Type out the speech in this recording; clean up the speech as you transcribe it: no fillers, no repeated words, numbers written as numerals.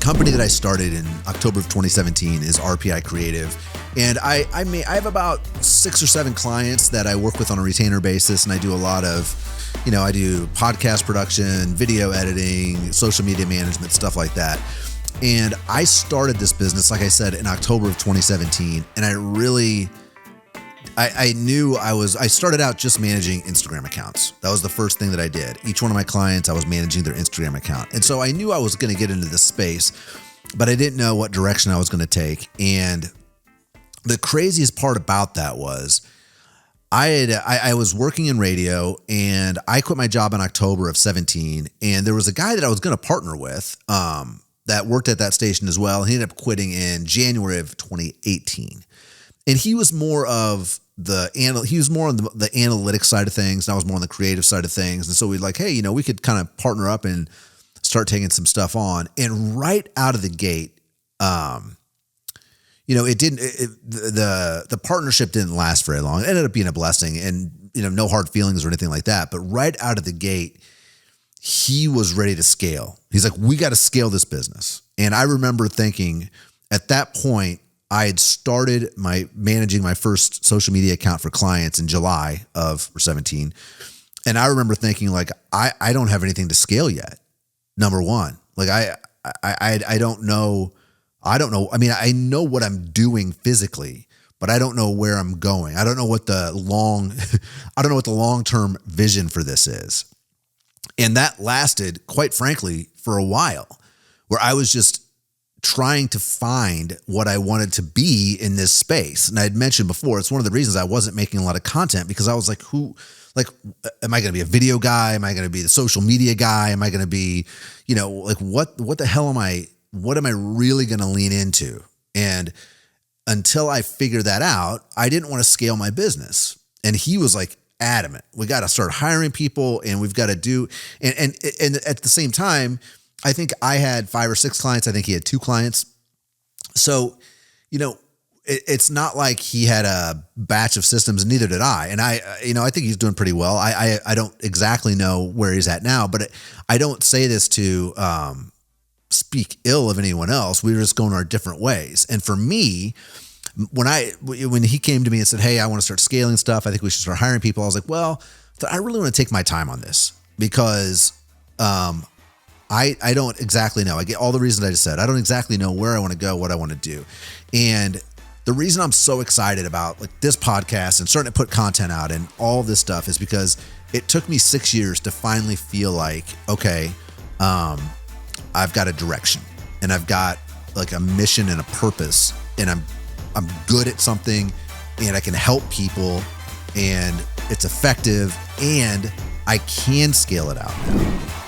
company that I started in October of 2017 is RPI Creative. And I have about 6 or 7 clients that I work with on a retainer basis. And I do a lot of, I do podcast production, video editing, social media management, stuff like that. And I started this business, like I said, in October of 2017. And I started out just managing Instagram accounts. That was the first thing that I did. Each one of my clients, I was managing their Instagram account. And so I knew I was going to get into this space, but I didn't know what direction I was going to take. And the craziest part about that was I was working in radio, and I quit my job in October of 17. And there was a guy that I was going to partner with, that worked at that station as well. He ended up quitting in January of 2018. And he was more of on the analytics side of things, and I was more on the creative side of things. And so we'd like, hey, we could kind of partner up and start taking some stuff on. And right out of the gate, the partnership didn't last very long. It ended up being a blessing, and, no hard feelings or anything like that. But right out of the gate, he was ready to scale. He's like, we got to scale this business. And I remember thinking at that point, I had started managing my first social media account for clients in July of 17. And I remember thinking, like, I don't have anything to scale yet. Number one, like I don't know. I mean, I know what I'm doing physically, but I don't know where I'm going. I don't know what the long-term vision for this is. And that lasted, quite frankly, for a while, where I was just trying to find what I wanted to be in this space. And I had mentioned before, it's one of the reasons I wasn't making a lot of content, because I was like, am I going to be a video guy? Am I going to be the social media guy? Am I going to be, what the hell what am I really going to lean into? And until I figured that out, I didn't want to scale my business. And he was like adamant, we got to start hiring people, and we've got to do, and at the same time, I think I had 5 or 6 clients. I think he had 2 clients. So, it's not like he had a batch of systems, and neither did I. And I think he's doing pretty well. I don't exactly know where he's at now, but I don't say this to speak ill of anyone else. We were just going our different ways. And for me, when he came to me and said, hey, I want to start scaling stuff, I think we should start hiring people, I was like, well, I really want to take my time on this, because I don't exactly know. I get all the reasons I just said. I don't exactly know where I want to go, what I want to do. And the reason I'm so excited about like this podcast and starting to put content out and all this stuff is because it took me 6 years to finally feel like, okay, I've got a direction, and I've got like a mission and a purpose, and I'm good at something, and I can help people, and it's effective, and I can scale it out now.